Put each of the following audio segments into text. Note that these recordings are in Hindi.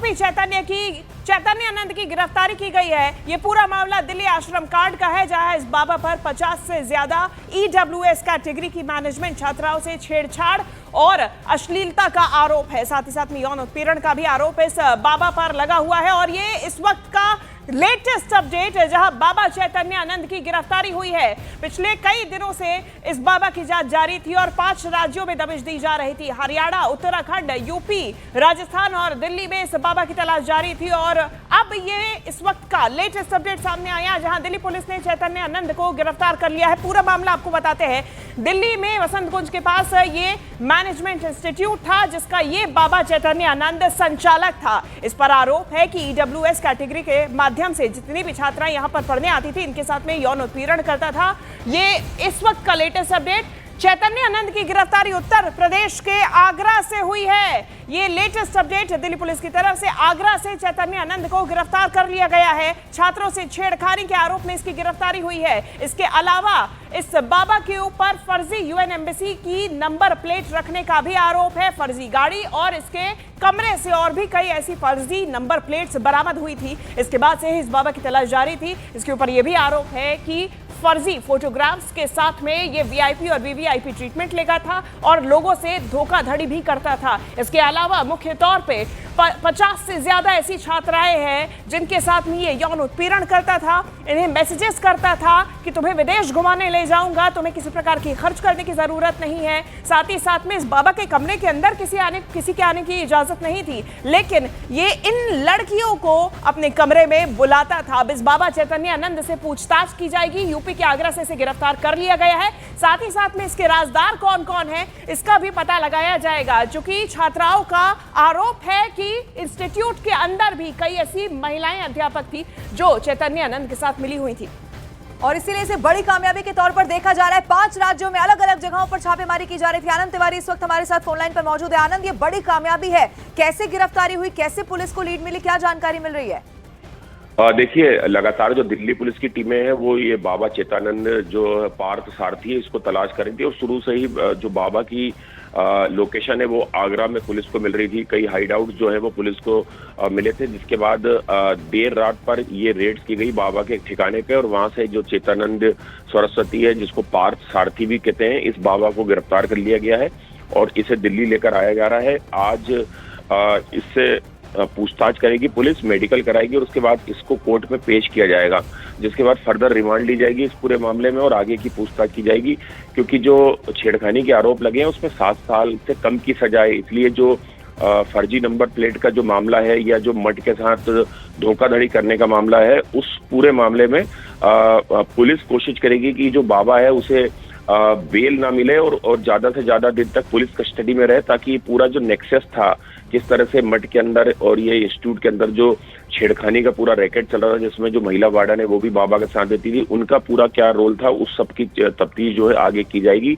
आरोपी चैतन्यानंद की गिरफ्तारी की गई है। ये पूरा मामला दिल्ली आश्रम कांड का है, जहां इस बाबा पर 50 से ज्यादा EWS कैटेगरी की मैनेजमेंट छात्राओं से छेड़छाड़ और अश्लीलता का आरोप है। साथ ही साथ में यौन उत्पीड़न का भी आरोप इस बाबा पर लगा हुआ है। और ये इस वक्त का लेटेस्ट अपडेट है, जहां बाबा चैतन्यानंद की गिरफ्तारी हुई है। पिछले कई दिनों से इस बाबा की जांच जारी थी और 5 राज्यों में दबिश दी जा रही थी। हरियाणा, उत्तराखंड, यूपी, राजस्थान और दिल्ली में इस बाबा की तलाश जारी थी। और अब ये इस वक्त का लेटेस्ट अपडेट सामने आया, जहां दिल्ली पुलिस ने चैतन्यानंद को गिरफ्तार कर लिया है। पूरा मामला आपको बताते हैं। दिल्ली में वसंत कुंज के पास ये मैनेजमेंट इंस्टीट्यूट था, जिसका ये बाबा चैतन्यानंद संचालक था। इस पर आरोप है कि EWS कैटेगरी के माध्यम से जितनी भी छात्राएं यहां पर पढ़ने आती थी, इनके साथ में यौन उत्पीड़न करता था। ये इस वक्त का लेटेस्ट अपडेट। चैतन्यानंद की गिरफ्तारी उत्तर प्रदेश के आगरा से हुई है। ये लेटेस्ट अपडेट दिल्ली पुलिस की तरफ से। आगरा से चैतन्यानंद को गिरफ्तार कर लिया गया है। छात्रों से छेड़खानी के आरोप में इसकी गिरफ्तारी हुई है। इसके अलावा इस बाबा के ऊपर फर्जी UN एम्बेसी की नंबर प्लेट रखने का भी आरोप है, फर्जी गाड़ी, और इसके कमरे से और भी कई ऐसी फर्जी नंबर प्लेट्स बरामद हुई थी। इसके बाद से इस बाबा की तलाश जारी थी। इसके ऊपर यह भी आरोप है कि फर्जी फोटोग्राफ्स के साथ में ये VIP और VVIP ट्रीटमेंट लेगा था और लोगों से धोखाधड़ी भी करता था। इसके अलावा मुख्य तौर पे 50 से ज्यादा ऐसी छात्राएं हैं जिनके साथ में ये यौन उत्पीड़न करता था। इन्हें मैसेजेस करता था कि तुम्हें विदेश घुमाने ले जाऊंगा, तुम्हें किसी प्रकार की खर्च करने की जरूरत नहीं है। साथ ही साथ में इस बाबा के कमरे के अंदर किसी के आने की इजाजत नहीं थी, लेकिन ये इन लड़कियों को अपने कमरे में बुलाता था। अब इस बाबा चैतन्यानंद से पूछताछ की जाएगी। यूपी के आगरा से इसे गिरफ्तार कर लिया गया है। साथ ही साथ में इसके राजदार कौन कौन है, इसका भी पता लगाया जाएगा। चूंकि छात्राओं का आरोप है कि इंस्टीट्यूट के अंदर भी कई ऐसी महिलाएं अध्यापक थी जो चैतन्यानंद के साथ मिली हुई थी, और इसीलिए इसे बड़ी कामयाबी के तौर पर देखा जा रहा है। 5 राज्यों में अलग अलग जगहों पर छापेमारी की जा रही थी। आनंद तिवारी इस वक्त हमारे साथ फोन लाइन पर मौजूद है। आनंद, ये बड़ी कामयाबी है, कैसे गिरफ्तारी हुई, कैसे पुलिस को लीड मिली, क्या जानकारी मिल रही है? देखिए, लगातार जो दिल्ली पुलिस की टीमें हैं वो ये बाबा चैतन्यानंद जो पार्थ सारथी है इसको तलाश कर रही थी। और शुरू से ही जो बाबा की लोकेशन है वो आगरा में पुलिस को मिल रही थी। कई हाइडआउट जो है वो पुलिस को मिले थे, जिसके बाद देर रात पर ये रेड्स की गई बाबा के ठिकाने पे। और वहां से जो चैतन्यानंद सरस्वती है, जिसको पार्थ सारथी भी कहते हैं, इस बाबा को गिरफ्तार कर लिया गया है और इसे दिल्ली लेकर आया जा रहा है। आज इससे पूछताछ करेगी पुलिस, मेडिकल कराएगी और उसके बाद इसको कोर्ट में पेश किया जाएगा, जिसके बाद फर्दर रिमांड ली जाएगी इस पूरे मामले में और आगे की पूछताछ की जाएगी। क्योंकि जो छेड़खानी के आरोप लगे हैं उसमें 7 साल से कम की सजा है। इसलिए जो फर्जी नंबर प्लेट का जो मामला है या जो मठ के साथ धोखाधड़ी करने का मामला है, उस पूरे मामले में पुलिस कोशिश करेगी कि जो बाबा है उसे बेल ना मिले और ज्यादा से ज्यादा दिन तक पुलिस कस्टडी में रहे, ताकि पूरा जो नेक्सस था, किस तरह से मठ के अंदर और ये इंस्टीट्यूट के अंदर जो छेड़खानी का पूरा रैकेट चल रहा था, जिसमें जो महिला वार्डन है वो भी बाबा के साथ देती थी, उनका पूरा क्या रोल था, उस सब की तफ्तीश जो है आगे की जाएगी।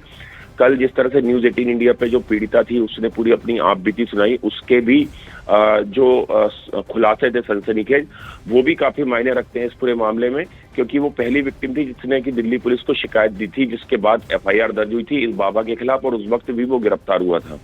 कल जिस तरह से न्यूज़ 18 इंडिया पे जो पीड़िता थी उसने पूरी अपनी आप बीती सुनाई, उसके भी जो खुलासे थे सनसनीखेज, वो भी काफी मायने रखते हैं इस पूरे मामले में। क्योंकि वो पहली विक्टिम थी जिसने कि दिल्ली पुलिस को शिकायत दी थी, जिसके बाद FIR दर्ज हुई थी इस बाबा के खिलाफ और उस वक्त भी वो गिरफ्तार हुआ था।